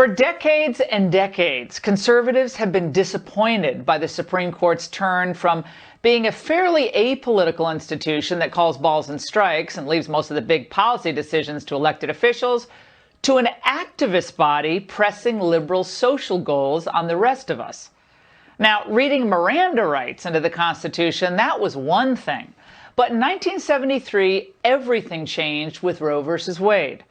For decades and decades, conservatives have been disappointed by the Supreme Court's turn from being a fairly apolitical institution that calls balls and strikes and leaves most of the big policy decisions to elected officials to an activist body pressing liberal social goals on the rest of us. Now, reading Miranda rights into the Constitution, that was one thing. But in 1973, everything changed with Roe v. Wade.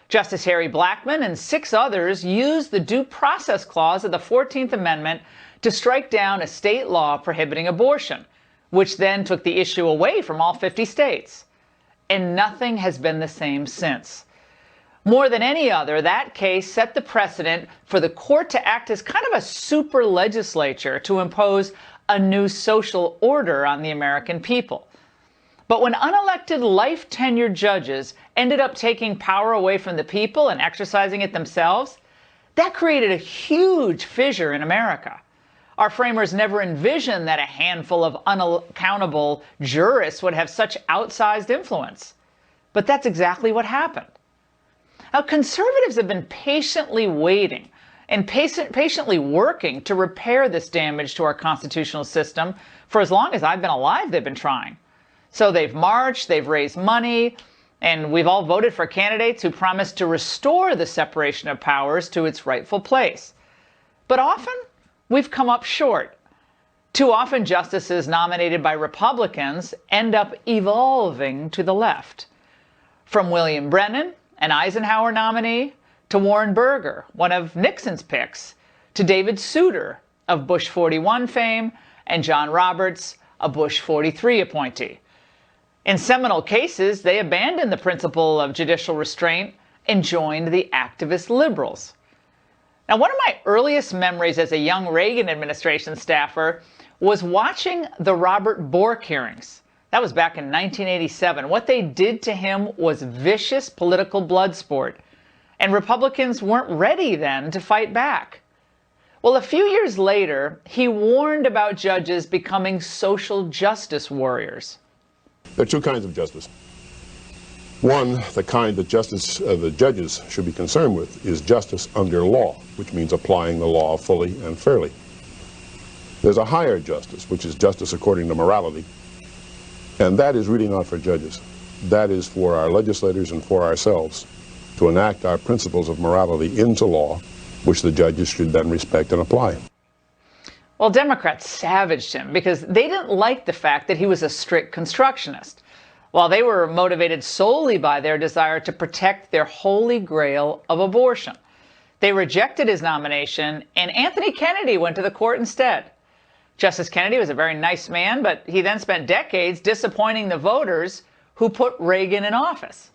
Justice Harry Blackmun and 6 others used the Due Process Clause of the 14th Amendment to strike down a state law prohibiting abortion, which then took the issue away from all 50 states. And nothing has been the same since. More than any other, that case set the precedent for the court to act as kind of a super legislature to impose a new social order on the American people. But when unelected life-tenured judges ended up taking power away from the people and exercising it themselves, that created a huge fissure in America. Our framers never envisioned that a handful of unaccountable jurists would have such outsized influence. But that's exactly what happened. Now, conservatives have been patiently waiting and patiently working to repair this damage to our constitutional system for as long as I've been alive. They've been trying. So they've marched, they've raised money, and we've all voted for candidates who promise to restore the separation of powers to its rightful place. But often, we've come up short. Too often, justices nominated by Republicans end up evolving to the left. From William Brennan, an Eisenhower nominee, to Warren Burger, one of Nixon's picks, to David Souter of Bush 41 fame, and John Roberts, a Bush 43 appointee. In seminal cases, they abandoned the principle of judicial restraint and joined the activist liberals. Now, one of my earliest memories as a young Reagan administration staffer was watching the Robert Bork hearings. That was back in 1987. What they did to him was vicious political blood sport, and Republicans weren't ready then to fight back. Well, a few years later, he warned about judges becoming social justice warriors. There are 2 kinds of justice. One, the kind that the judges should be concerned with, is justice under law, which means applying the law fully and fairly. There's a higher justice, which is justice according to morality, and that is really not for judges. That is for our legislators and for ourselves to enact our principles of morality into law, which the judges should then respect and apply. Well, Democrats savaged him because they didn't like the fact that he was a strict constructionist, while they were motivated solely by their desire to protect their holy grail of abortion. They rejected his nomination, and Anthony Kennedy went to the court instead. Justice Kennedy was a very nice man, but he then spent decades disappointing the voters who put Reagan in office.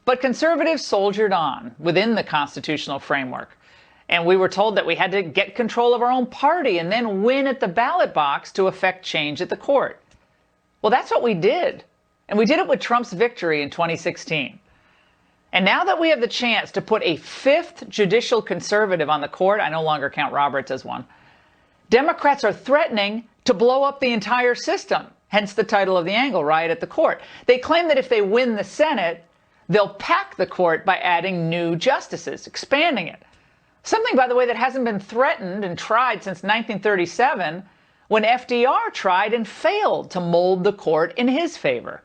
But conservatives soldiered on within the constitutional framework. And we were told that we had to get control of our own party and then win at the ballot box to effect change at the court. Well, that's what we did. And we did it with Trump's victory in 2016. And now that we have the chance to put a 5th judicial conservative on the court, I no longer count Roberts as one, Democrats are threatening to blow up the entire system, hence the title of the Angle, Riot at the Court. They claim that if they win the Senate, they'll pack the court by adding new justices, expanding it. Something, by the way, that hasn't been threatened and tried since 1937, when FDR tried and failed to mold the court in his favor.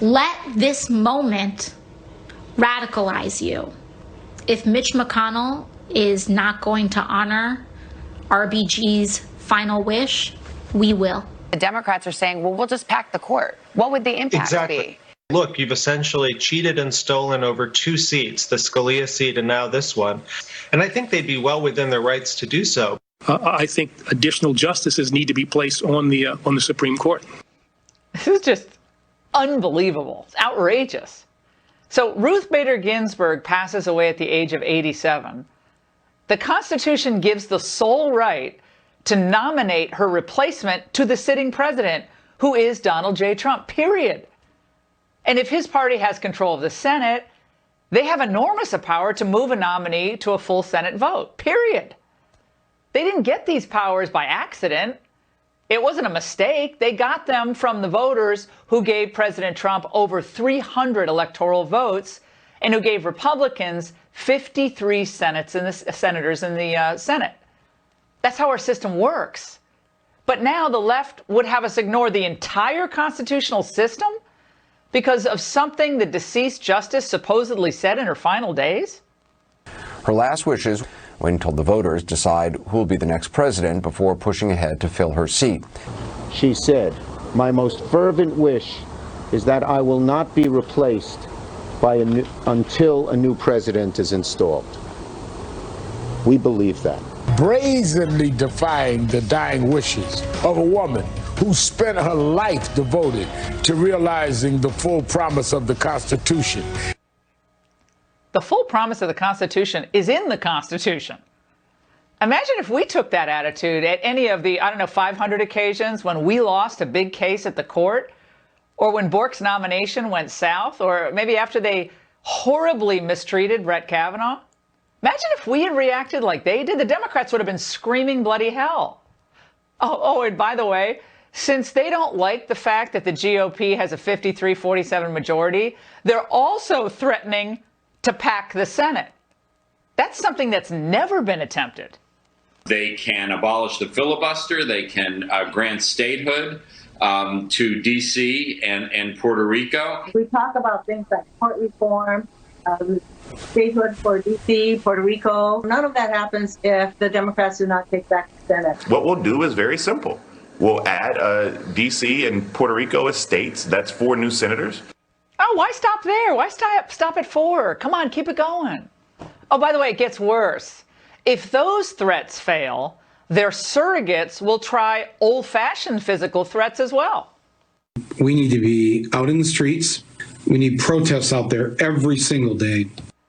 Let this moment radicalize you. If Mitch McConnell is not going to honor RBG's final wish, we will. The Democrats are saying, well, we'll just pack the court. What would the impact be? Look, you've essentially cheated and stolen over 2 seats, the Scalia seat and now this one. And I think they'd be well within their rights to do so. I think additional justices need to be placed on the Supreme Court. This is just unbelievable. It's outrageous. So Ruth Bader Ginsburg passes away at the age of 87. The Constitution gives the sole right to nominate her replacement to the sitting president, who is Donald J. Trump, period. And if his party has control of the Senate, they have enormous power to move a nominee to a full Senate vote, period. They didn't get these powers by accident. It wasn't a mistake. They got them from the voters who gave President Trump over 300 electoral votes and who gave Republicans 53 senators in the Senate. That's how our system works. But now the left would have us ignore the entire constitutional system because of something the deceased justice supposedly said in her final days? Her last wishes, Wynne told the voters, decide who will be the next president before pushing ahead to fill her seat. She said, "My most fervent wish is that I will not be replaced by until a new president is installed." We believe that. Brazenly defying the dying wishes of a woman who spent her life devoted to realizing the full promise of the Constitution. The full promise of the Constitution is in the Constitution. Imagine if we took that attitude at any of the, 500 occasions when we lost a big case at the court, or when Bork's nomination went south, or maybe after they horribly mistreated Brett Kavanaugh. Imagine if we had reacted like they did. The Democrats would have been screaming bloody hell. Oh, and by the way, since they don't like the fact that the GOP has a 53-47 majority, they're also threatening to pack the Senate. That's something that's never been attempted. They can abolish the filibuster. They can grant statehood to D.C. and Puerto Rico. We talk about things like court reform, statehood for D.C., Puerto Rico. None of that happens if the Democrats do not take back the Senate. What we'll do is very simple. We'll add D.C. and Puerto Rico as states. That's 4 new senators. Oh, why stop there? Why stop at 4? Come on, keep it going. Oh, by the way, it gets worse. If those threats fail, their surrogates will try old-fashioned physical threats as well. We need to be out in the streets. We need protests out there every single day.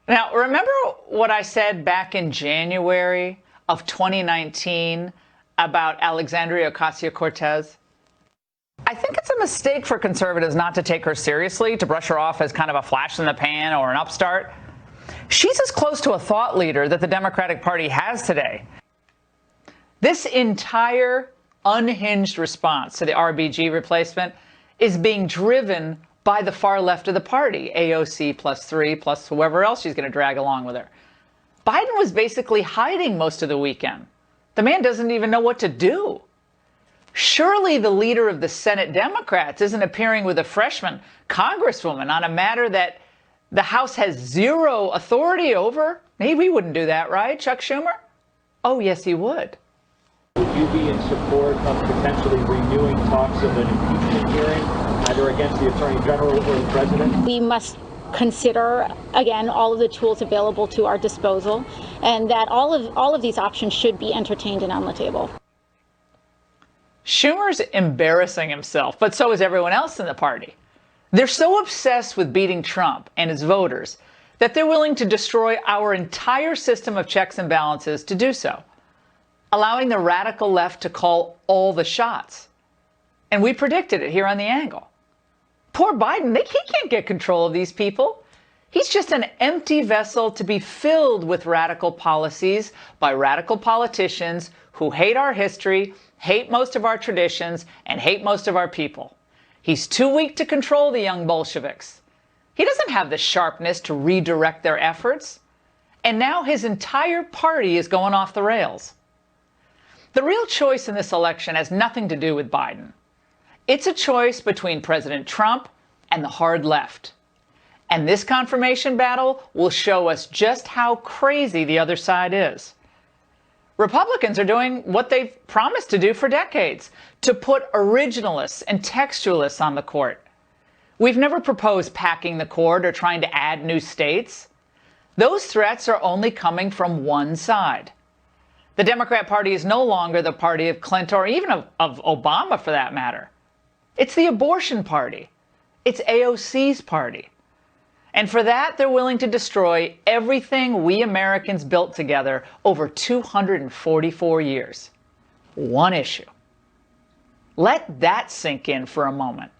Now, remember what I said back in January of 2019 about Alexandria Ocasio-Cortez? I think it's a mistake for conservatives not to take her seriously, to brush her off as kind of a flash in the pan or an upstart. She's as close to a thought leader that the Democratic Party has today. This entire unhinged response to the RBG replacement is being driven by the far left of the party, AOC +3 plus whoever else she's going to drag along with her. Biden was basically hiding most of the weekend. The man doesn't even know what to do. Surely the leader of the Senate Democrats isn't appearing with a freshman congresswoman on a matter that the House has zero authority over? Maybe we wouldn't do that, right, Chuck Schumer? Oh, yes, he would. Would you be in support of potentially renewing talks of an impeachment hearing, either against the Attorney General or the President? We must consider, again, all of the tools available to our disposal, and that all of these options should be entertained and on the table. Schumer's embarrassing himself, but so is everyone else in the party. They're so obsessed with beating Trump and his voters that they're willing to destroy our entire system of checks and balances to do so, allowing the radical left to call all the shots. And we predicted it here on The Angle. Poor Biden, he can't get control of these people. He's just an empty vessel to be filled with radical policies by radical politicians who hate our history, hate most of our traditions, and hate most of our people. He's too weak to control the young Bolsheviks. He doesn't have the sharpness to redirect their efforts. And now his entire party is going off the rails. The real choice in this election has nothing to do with Biden. It's a choice between President Trump and the hard left. And this confirmation battle will show us just how crazy the other side is. Republicans are doing what they've promised to do for decades, to put originalists and textualists on the court. We've never proposed packing the court or trying to add new states. Those threats are only coming from one side. The Democrat Party is no longer the party of Clinton or even of Obama, for that matter. It's the abortion party. It's AOC's party. And for that, they're willing to destroy everything we Americans built together over 244 years. One issue. Let that sink in for a moment.